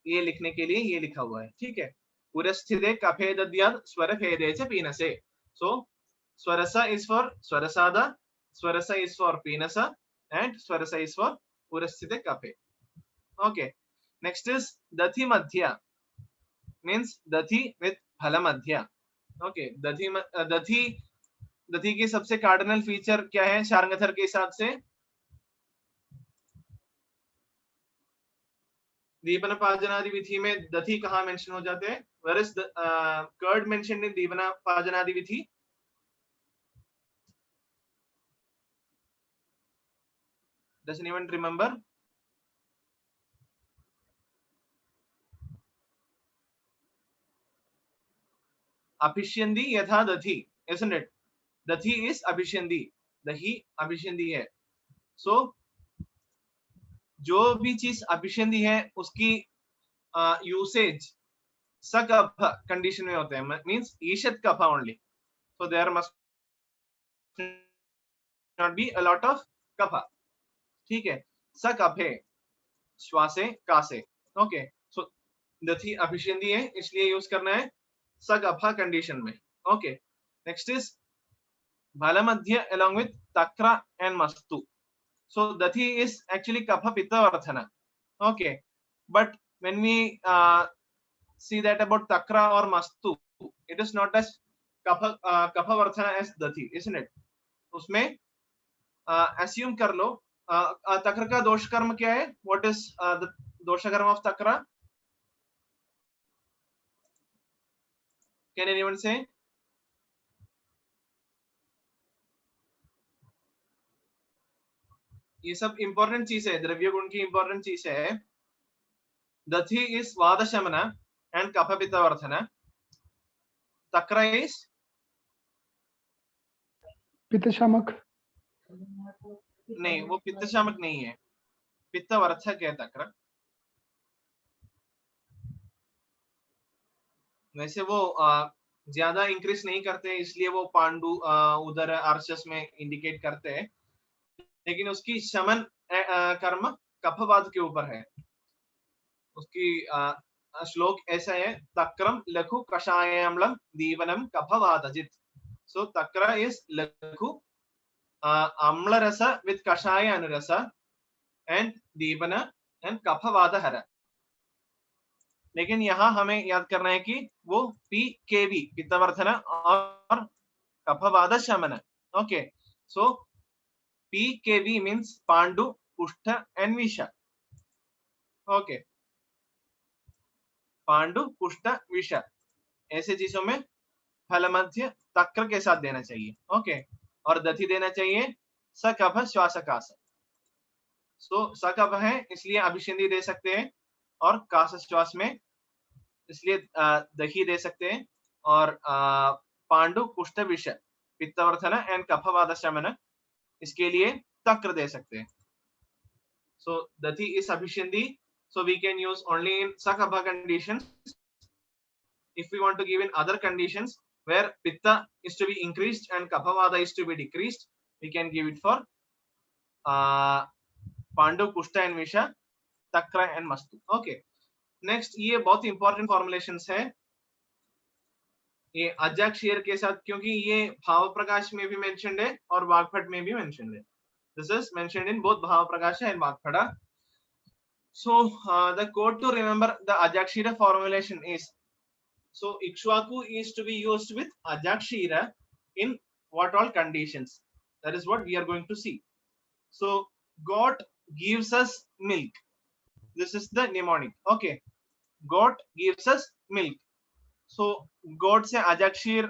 ये लिखने के लिए ये लिखा हुआ है, ठीक है। उरस्थिते कफे दद्याद स्वर भेदे च पीनसे, so swarasa is for swarasada, swarasa is for pinasa, and swarasa is for urasthite kaphe. Okay, next is dathi madhya, means dathi with phala madhya. Okay, दधी की सबसे कार्डिनल फीचर क्या है शार्ंगधर के हिसाब से? दीपन पाजनादि विधि में दधी कहाँ मेंशन हो जाते हैं? Where is the curd mentioned in दीपन पाजनादि Vidhi? Does anyone remember? Abhishyandi yatha dathi, isn't it? Dathi is abhishyandi, dahi abhishyandi है. So जो भी चीज अभिषेंदी है उसकी यूसेज सकफ कंडीशन में होते हैं, मींस ईशत kapha only, so there must not be a lot of kapha, ठीक है। सकफे श्वासे कासे, ओके। सो दथी अभिषेंदी है इसलिए यूज करना है सकफा कंडीशन में, ओके। नेक्स्ट इज बालमध्य along with takra and mastu. So dathi is actually kapha pitta varthana, okay, but when we see that about takra or mastu, it is not as kapha varthana as dathi, isn't it? उसमें assume कर लो तक्र का दोष कर्म क्या है? What is the दोष कर्म of takra? Can anyone say? ये सब इंपॉर्टेंट चीज है, द्रव्य गुण की इंपॉर्टेंट चीज है। दधि इज वाद शमन एंड कफ पित्त वर्धन, तक्र इज पित्त शामक, नहीं वो पित्त शामक नहीं है, पित्त वर्धक है तक्र। वैसे वो ज्यादा इंक्रीज नहीं करते इसलिए वो पांडु उधर आर्चस में इंडिकेट करते हैं, लेकिन उसकी शमन कर्म कफवाद के ऊपर है। उसकी श्लोक ऐसा है, तक्रम लघु कषायम्लम दीवनम कफवादजित। सो तक्र इज लघु अम्ल रस विद कषाय अनुरस एंड दीवन एंड कफवादहर। लेकिन यहाँ हमें याद करना है कि वो PKV पित्तवर्धन और कफवाद शमन, ओके। सो PKV means पांडु कुष्ठ एंड विष, ओके। पांडु कुष्ठ विष ऐसे चीजों में फल मध्य तक्र के साथ देना चाहिए, ओके। और दधि देना चाहिए सकफ श्वासकास। सो सकफ है इसलिए अभिषेंदी दे सकते हैं, और कास श्वास में इसलिए दही दे सकते हैं, और पांडु कुष्ठ विष पित्तवर्धन एंड कफवाद शमन इसके लिए तक्र दे सकते हैं। सो दधि is अभिषेंदी, so we can use only in sakabha conditions. If we want to give in other conditions where pitta is to be increased and kaphavada is to be decreased, we can give it for pandu kushta and visha, takra and mastu, okay. Next ये बहुत important formulations है ये अजाक्षीर के साथ, क्योंकि ये भाव प्रकाश में भी मेंशन्ड है और वाग्भट में भी मेंशन्ड है। This is mentioned in both Bhava Prakasha and Vagbhata. So the code to remember the Ajakshira formulation is, so Ikshwaku is to be used with Ajakshira in what all conditions? That is what we are going to see. So goat gives us milk. This is the mnemonic. Okay, goat gives us milk. So goat से Ajakshir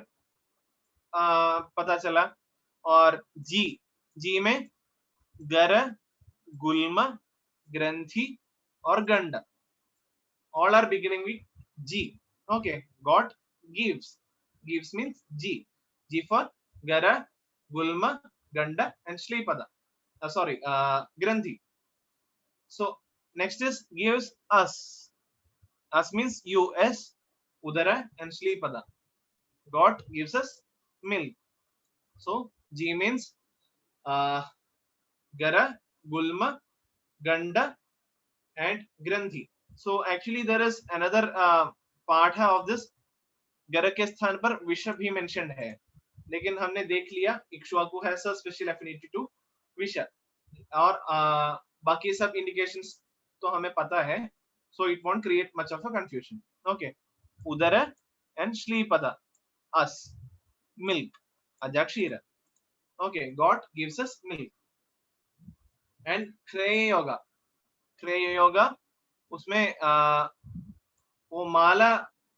पता चला, और जी में गर, गुल्म, ग्रंथि और गंड, all are beginning with G, okay. God gives means G for gara, gulma, ganda and shlipada, sorry, granthi. So Next is gives us. Us means us, udara and shlipada. Got gives us milk. So G means gara, gulma, ganda and grandhi. So actually there is another part of this. gara के स्थान पर विष भी mentioned है, लेकिन हमने देख लिया Ikshvaku has a special affinity to विष, और बाकी सब indications तो हमें पता है, so it won't create much of a confusion. Okay, udara and shlipada, us, milk, ajakshira. Okay, God gives us milk. And Kriya Yoga उसमें वो माला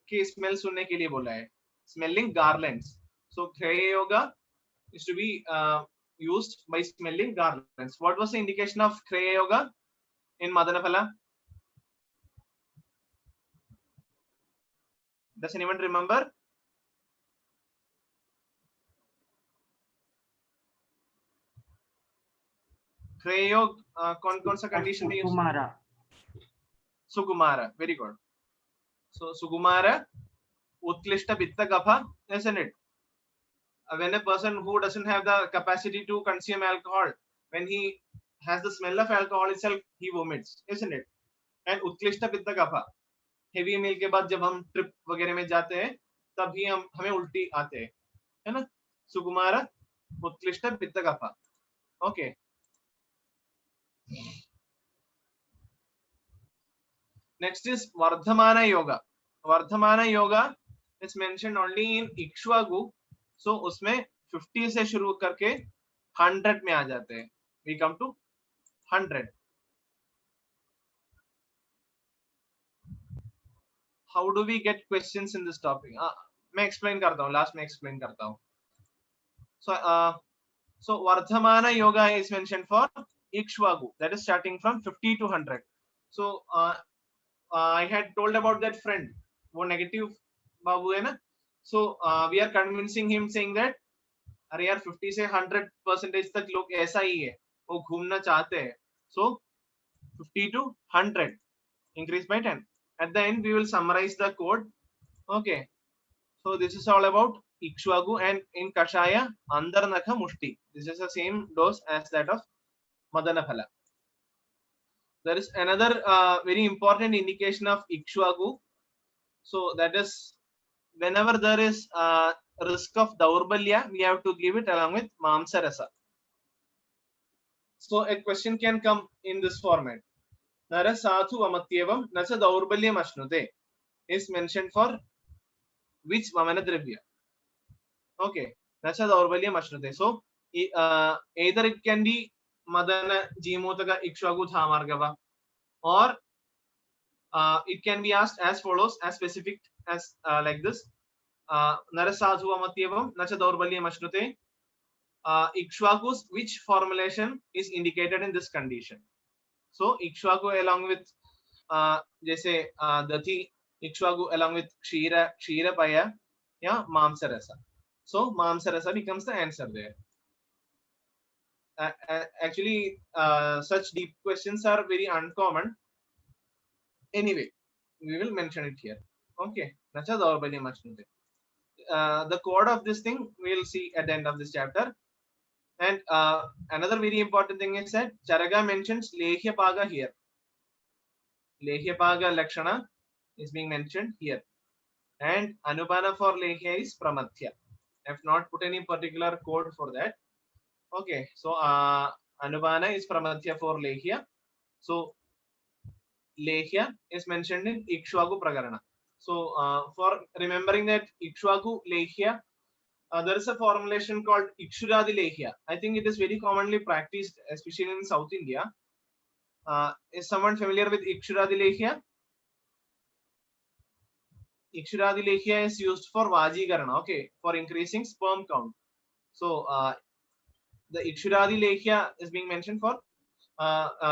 के स्मेल सुनने के लिए बोला है, smelling garlands. So Kriya Yoga is to be used by smelling garlands. What was the indication of Kriya Yoga in Madanaphala? Does anyone remember? Kriya Yoga कौन सा condition में use? Sukumara, very good. So Sukumara, Utklishta Pitta Kapha, isn't it? When a person who doesn't have the capacity to consume alcohol, when he has the smell of alcohol itself, he vomits, isn't it? And Utklishta Pitta Kapha, heavy meal के बाद जब हम trip वगैरह में जाते हैं तभी हमें उल्टी आते हैं, है ना? सुकुमार उत्कृष्ट पित्त कफा. Okay. Next is Vardhamana Yoga. Vardhamana Yoga is mentioned only in Ikshvaku. So उसमें 50 से शुरू करके 100 में आ जाते हैं. We come to 100. How do we get questions in this topic? मैं explain करता हूँ. Last में explain करता हूँ. So Vardhamana Yoga is mentioned for Ikshvaku. That is starting from 50 to 100. So I had told about that friend, वो negative बाबू है ना. So we are convincing him saying that अरे यार 50 से 100% तक लोग ऐसा ही है, वो घूमना चाहते हैं. So 50 to 100 increase by 10. At the end we will summarize the code. Okay, so this is all about Ikshvaku, and in Kashaya Andarnakha Mushti. This is the same dose as that of Madanaphala. There is another very important indication of Ikshvaku. So that is whenever there is risk of Daurbalya, we have to give it along with Mamsarasa. So a question can come in this format. Nara Sathu Amatyevam Nasa Daurbalyam Ashnute is mentioned for which Vamana Dravya? Okay, Nasa Daurbalyam Ashnute. So either it can be Madana Jimotaka Ikshvaku Dhamargava, or it can be asked as follows, as specific as like this. Narasadhu Amatyevam Nacha Daurbalyam Ashnute. Ikshvaku's which formulation is indicated in this condition? So Ikshvaku along with जैसे Dati, Ikshvaku along with Kshira Paya, yeah, Mamsarasa. So Mamsarasa becomes the answer there. Actually, such deep questions are very uncommon. Anyway, we will mention it here. Okay, Nacha Daurbalyam Ashnute. The code of this thing we will see at the end of this chapter. And another very important thing is that Charaga mentions Lehya Paga here. Lehya Paga Lakshana is being mentioned here. And Anupana for Lehya is Pramathya. I have not put any particular code for that. Okay, so Anupana is Pramathya for Lehya. So Lehya is mentioned in Ikshvaku Prakarana. So for remembering that Ikshvaku Lehya, there is a formulation called Ikshuradi Lehya. I think it is very commonly practiced, especially in South India. Is someone familiar with Ikshuradi Lehya? Ikshuradi Lehya is used for Vajikarana, okay, for increasing sperm count. So the Ikshuradi Lehya is being mentioned for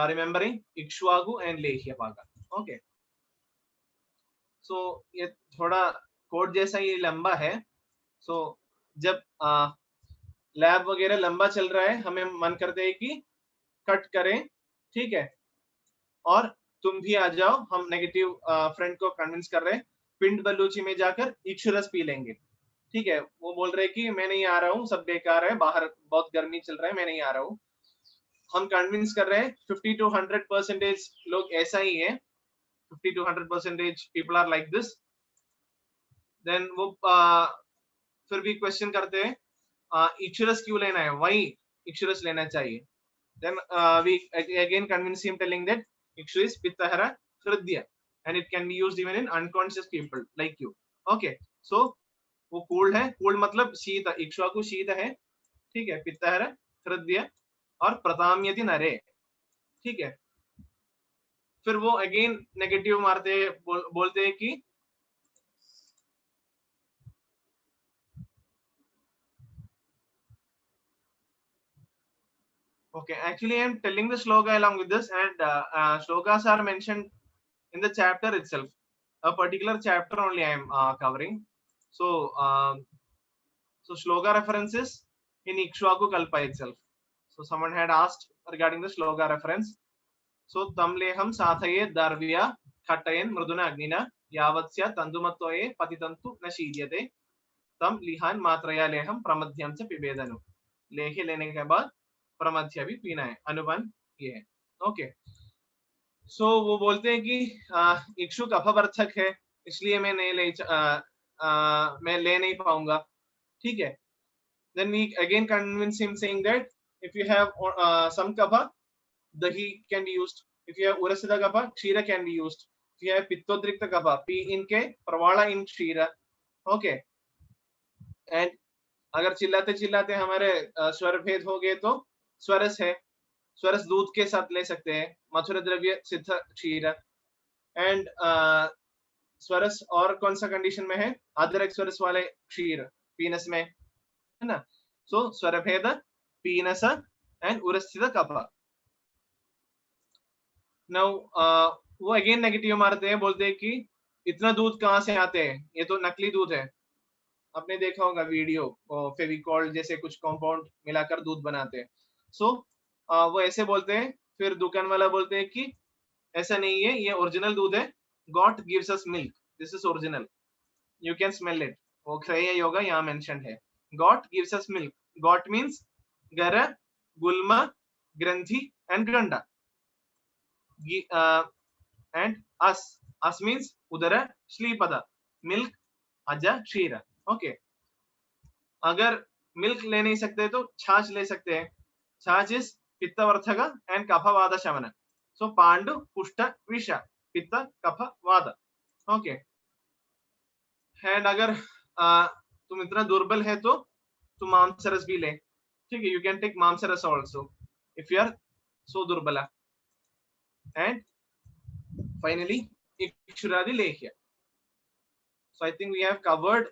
remembering Ikshvaku and Lehya Paga. Okay. So ये थोड़ा code जैसा ही लंबा है. So जब lab वगैरह लंबा चल रहा है, हमें मन करते है कि कट करें, ठीक है, और तुम भी आ जाओ, हम नेगेटिव फ्रेंड को कन्विंस कर रहे हैं, पिंड बलूची में जाकर इक्षुरस पी लेंगे। ठीक है, वो बोल रहे कि मैं नहीं आ रहा हूँ, सब बेकार है, बाहर बहुत गर्मी चल रहा है, मैं नहीं आ रहा हूँ। हम कन्विंस कर रहे हैं, 50 to 100% लोग ऐसा ही है, 50 to 100% people are like this. Then वो फिर भी क्वेश्चन करते हैं इक्षुरस क्यों लेना है, वाई इक्षुरस लेना चाहिए। Then we again convince him telling that ikshu is पित्तहर हृदय and it can be used even in unconscious people like you. Okay, so वो कूल है, कूल मतलब शीत, इक्ष्वाकु शीत है, ठीक है, पित्तहर हृदय और प्रताम्यति नरे, ठीक है। फिर वो अगेन नेगेटिव मारते बोलते हैं कि okay, actually I am telling the shloka along with this, and shlokas are mentioned in the chapter itself, a particular chapter only I am covering. So so shloka references in Ikshvaku Kalpa itself. So someone had asked regarding the shloka reference. So tam leham sathaye darvya khatayen mriduna agnina yavatsya tandumattoye patitantu na शीर्यते tam lihan matraya leham pramadhyam se pibedanu, लेहे लेने के बाद प्रमध्य भी पीना है, अनुबंध ये है। ओके, सो वो बोलते हैं कि इक्षुक अपवर्तक है, इसलिए मैं ले नहीं पाऊंगा, ठीक है। Then we again convince him saying that if you have some kapha, dahi can be used. If you have urasita kapha, kshira can be used. If you have pittodrikta kapha, pi in ke, pravala in kshira. Okay. And अगर चिल्लाते चिल्लाते हमारे स्वर भेद हो गए तो स्वरस है, स्वरस दूध के साथ ले सकते हैं, मथुर द्रव्य सिद्ध क्षीर। एंड स्वरस और कौन सा कंडीशन में है, अदरक स्वरस वाले क्षीर पीनस में है ना। सो स्वर भेद पीनस एंड उरस्थित कप। नाउ वो अगेन नेगेटिव मारते हैं, बोलते हैं कि इतना दूध कहाँ से आते हैं, ये तो नकली दूध है। आपने देखा होगा वीडियो, फेविकॉल जैसे कुछ कंपाउंड मिलाकर दूध बनाते हैं। सो वो ऐसे बोलते हैं। फिर दुकान वाला बोलते हैं कि ऐसा नहीं है, ये ओरिजिनल दूध है, God gives us milk, this is original, you can smell it. वो क्रय योगा यहाँ मेंशन है, God gives us milk. God means गर, गुल्म, ग्रंथि एंड गंडा, एंड अस मीन्स उदर, श्लीपद, मिल्क, अज, क्षीर। ओके, अगर मिल्क ले नहीं सकते तो छाछ ले सकते हैं। छाछ इज पित्तवर्धक एंड कफवाद शमन। सो पांडु, पुष्ट, विष, पित्त, कफ, वाद। ओके, एंड अगर तुम इतना दुर्बल है तो तुम मांसरस भी ले, ठीक है, you can take mamsarasa also if you are so दुर्बला। And finally Ikshuradi Lehya. So I think we have covered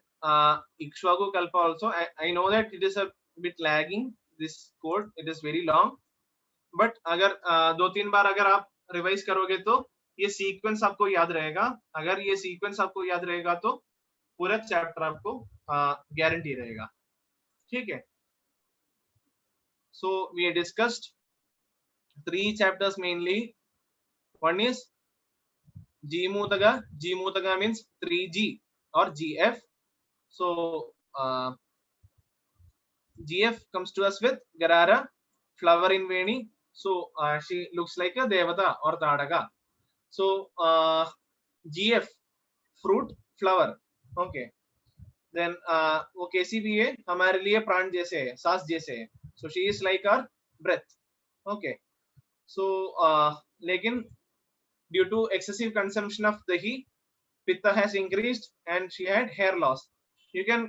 Ikshvaku Kalpa also. I know that it is a bit lagging, this code, it is very long, but अगर दो तीन बार अगर आप revise करोगे तो ये sequence आपको याद रहेगा। अगर ये सीक्वेंस आपको याद रहेगा तो पूरा चैप्टर आपको गारंटी रहेगा, ठीक है। So we discussed 3 chapters mainly. One is G-Mutaga. G-Mutaga means 3G or GF. So GF comes to us with Garara, flower in Veni. So she looks like a Devata or Tadaka. So GF, fruit, flower. Okay. Then वो कैसी भी है, हमारे लिए प्राण जैसे है, सांस जैसे है। So she is like our breath. Okay. So लेकिन due to excessive consumption of dahi, pitta has increased and she had hair loss. You can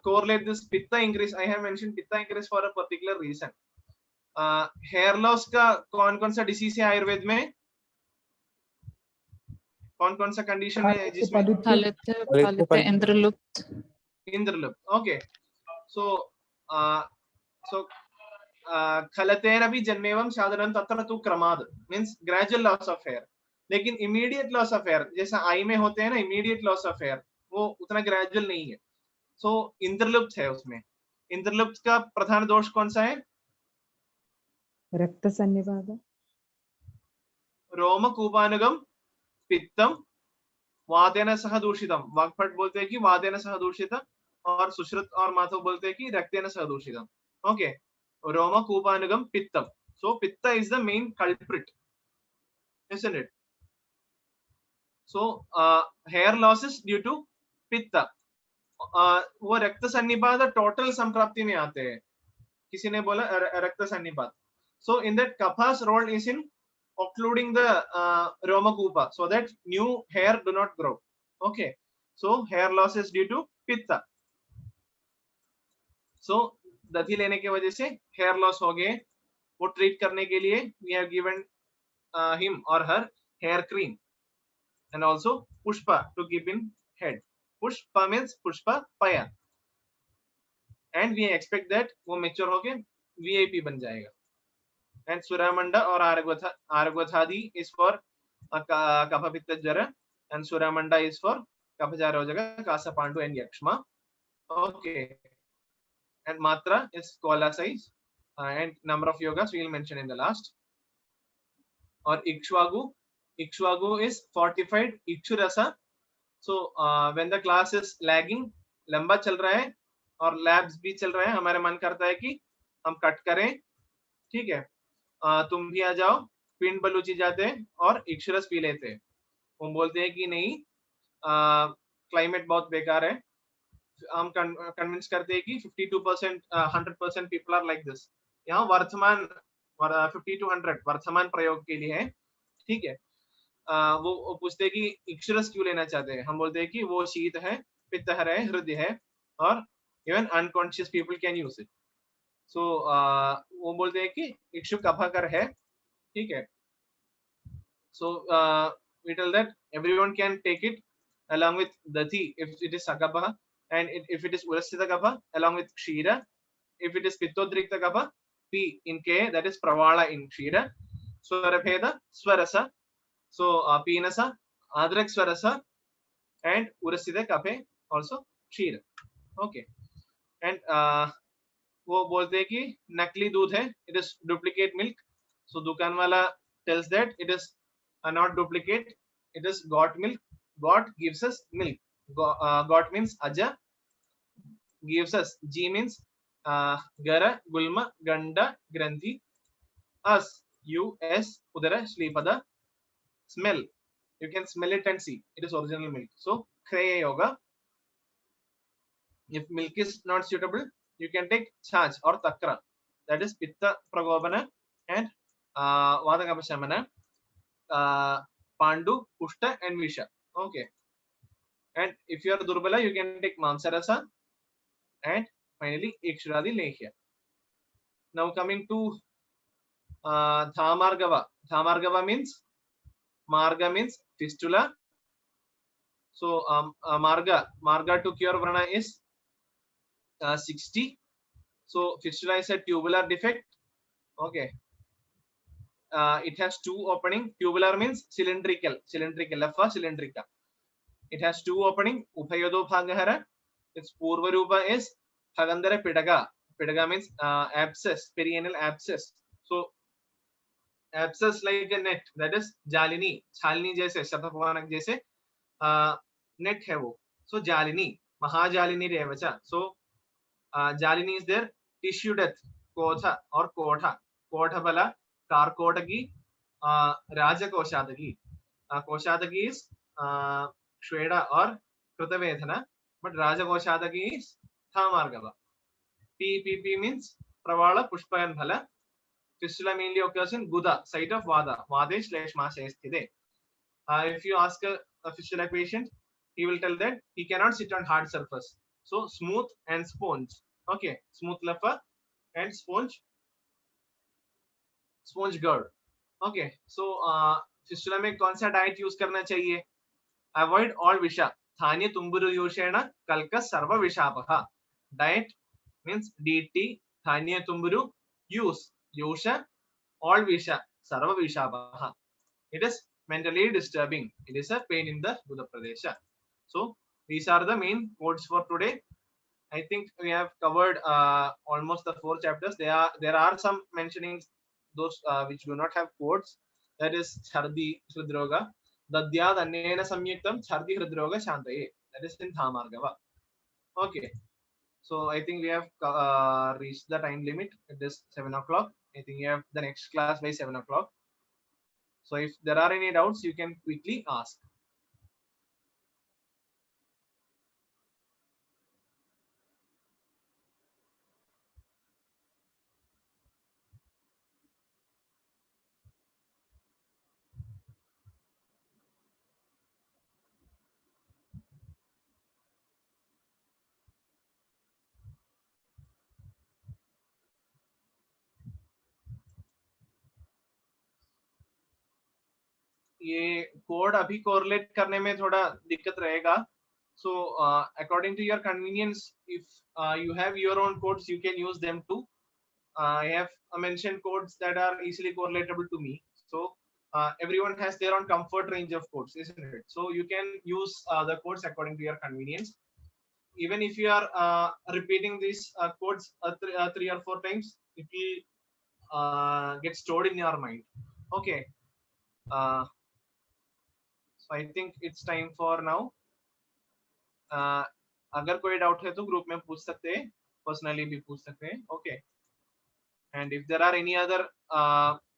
correlate this pitta increase. I have mentioned pitta increase for a particular reason. Hair loss का कौन कौन सा disease है आयुर्वेद में, कौन कौन सा condition है जिसमें इंद्रलुप्त। ओके, सो खलतेरपि जन्मेवं साधारण तत्र तु क्रमाद means gradual loss of hair. लेकिन इमीडिएट लॉस ऑफ हेयर जैसा आई में होते हैं ना, इमीडिएट लॉस ऑफ हेयर, वो उतना ग्रेजुअल नहीं है। सो इंद्रलुप्त है उसमें। इंद्रलुप्त का प्रधान दोष कौन सा है? रक्त सन्निपात। रोमकूपानुगम पित्तम वातेन सह दूषितम। वाग्भट बोलते हैं कि वातेन सह दूषित, और सुश्रुत और माधव बोलते हैं कि रक्तेन सह दूषितम। ओके, रोमकूपानुगम पित्तम, so pitta is the main culprit, isn't it? So hair loss is due to pitta. वो रक्त सन्निपात टोटल संप्राप्ति में आते हैं। किसी ने बोला रक्त सन्निपात, so in that kapha's role is in occluding the romakupa so that new hair do not grow. Okay, so hair loss is due to pitta. so दधी लेने की वजह से हेयर लॉस हो गए। वो ट्रीट करने के लिए we have given him or her hair cream and also pushpa to keep in head. Pushpa means pushpa paya, and we expect that वो mature होके VIP बन जाएगा। And Suramanda or Argwathadi is for Kapha Pitta Jara, and Suramanda is for Kapha Jara हो जाएगा Kasa Pandu and Yakshma. Okay, and Matra is koala size, and number of yogas we will mention in the last. Or Ikshwagu is fortified Ikshurasa. So when the class is lagging, लंबा चल रहा है और labs भी चल रहा है, हमारा मन करता है कि हम कट करें, ठीक है, तुम भी आ जाओ, पिंड बलूची जाते हैं और इक्शरस पी लेते हैं। हम बोलते हैं कि नहीं, क्लाइमेट बहुत बेकार है। हम कन्विंस करते हैं कि 52% 100% पीपल आर लाइक दिस। यहाँ वर्तमान 50 to 100 वर्तमान प्रयोग के लिए है, ठीक है। वो पूछते हैं कि इक्शरस क्यों लेना चाहते हैं। हम बोलते हैं कि वो शीत है, पित्तहर है, हृदय है, और even unconscious people can use it. So वो बोलते हैं कि इक्षु कफाकर है, ठीक है। सो we tell that everyone can take it along with dati if it is sakapha, and if it is urasita kapha along with kshira. If it is pittodrikta kapha, p in k, that is pravala in kshira. Swarabheda swarasa, so pinasa adrak swarasa, and urasita kaphe also kshira. Okay, and वो बोलते हैं कि नकली दूध है, it is duplicate milk. So दुकान वाला tells that it is not duplicate, it is got milk. Got gives us milk. Got means aja, gives us, G means gara, gulma, ganda, granthi, us, us, udara, shlipada, smell. You can smell it and see it is original milk. So kriya yoga. If milk is not suitable, you can take chach or takra, that is pitta pragopana and vadakapashamana, pandu, pushta, and visha. Okay, and if you are durbala, you can take mansarasa, and finally ikshuradi lehya. Now coming to dhamargava. Dhamargava means, marga means fistula. So marga to cure vrana is 60. So fistula is a tubular defect. Okay, it has two opening. Tubular means cylindrical, laffa cylindrica. It has two opening. Uphayodo bhagahara. Its purva rupa is Hagandara pidaga. Pidaga means abscess, perianal abscess. So abscess like a net, that is jalini, chalini जैसे, शतपवानक जैसे net है वो. So jalini, महाजालिनी रेवचा. So jalini is there. Tissue death, kotha or kotha. Kotha bala, karkotaki, rajakoshadaki. Koshadaki is shweda or krutavedhana, but rajakoshadaki is thamargava. PPP means pravala, pushpa, and bhala. Fistula mainly occurs in guda, site of vada. Vade slash masha sthide. If you ask a fistula patient, he will tell that he cannot sit on hard surface. So smooth and sponge. Okay, smooth laffa and sponge gird. Okay, so fistula में कौन सा diet use करना चाहिए? Avoid all visha. Thanya tumburu yoshena kalka sarva vishapaha. Diet means DT. Thanya tumburu use yosha all visha sarva vishapaha. It is mentally disturbing. It is a pain in the Buddha Pradesha. So these are the main codes for today. I think we have covered almost the 4 chapters. There are some mentionings, those which do not have codes. that is Chardi Hridroga. Dadyad Annena Samyuktam Chardi Hridroga Shantaye. That is in Thamargava. Okay. So I think we have reached the time limit. It is 7 o'clock. I think you have the next class by 7 o'clock. So if there are any doubts, you can quickly ask. ये code अभी correlate करने में थोड़ा दिक्कत रहेगा. So according to your convenience, if you have your own codes, you can use them too. I have mentioned codes that are easily correlatable to me. So everyone has their own comfort range of codes, isn't it? So you can use the codes according to your convenience. Even if you are repeating these codes 3 or 4 times, it will get stored in your mind. Okay. So I think it's time for now. अगर कोई doubt है तो group में पूछ सकते हैं, personally भी पूछ सकते हैं. Okay. And if there are any other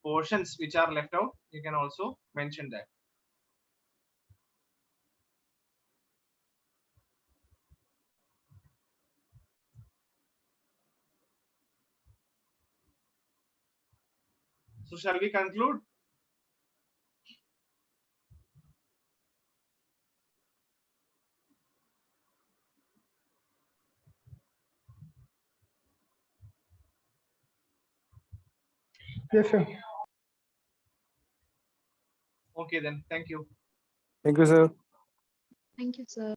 portions which are left out, you can also mention that. So shall we conclude? Yes, sir. Okay then. Thank you. Thank you, sir. Thank you, sir.